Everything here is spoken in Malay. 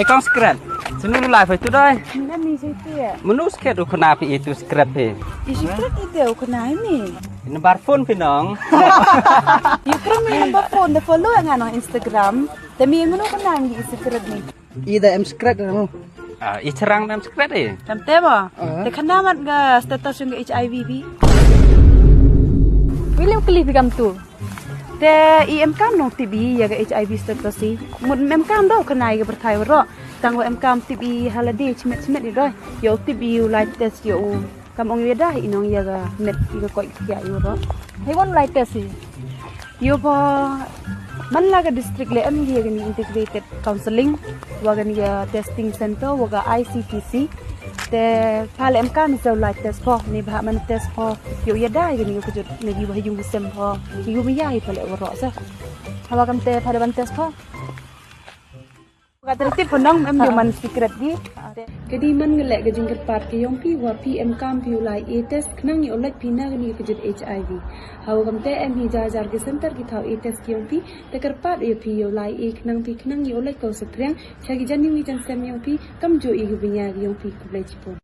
kong skret. Senuru live itu dah. Mana ni saya dia? Menu skret ukena pi itu skret pe. Isu kan itu ukena ini. Nomor phone pinong. You kan main number phone, the follow yang ano Instagram. Tapi yang mana ukena ni skret ni? Ida em skret kamu. Icerang dalam skret eh. Tamte ba? Te kena mat ga status yung HIV bi. William klip kam tu. Te IM kam no TB ya ga HIV status si. Mun mem kam do kena ga berthai ro. Tang em kam TB holiday chmet ni doi. Yo TB live test yo. Kam ong yeda inong ya ga net ga ko ya yo ro. Hey one live test si. Yo ba Manlaga district le am here ni integrated counseling wagan ya testing center waga ICTC te phale am kan so like test for ni bha man test for yo ya dai ni ko jot ni ba yung sem for yu mi ya phale ro sa hawa kam te phale ban test for ga tertib ponong am yo man secret di kedi man ngelek ga jingkat part ke yong pi wa PM kam pi ulai e test knang ni olak pina ni ko jot HIV hawa kam te am hi jar ke center ki thau e test ki yong pi te kar pat e pi ulai e knang ni olak ko sakrang chagi jani mi jan sem yong pi kam jo e gu binya yong pi ko le chipo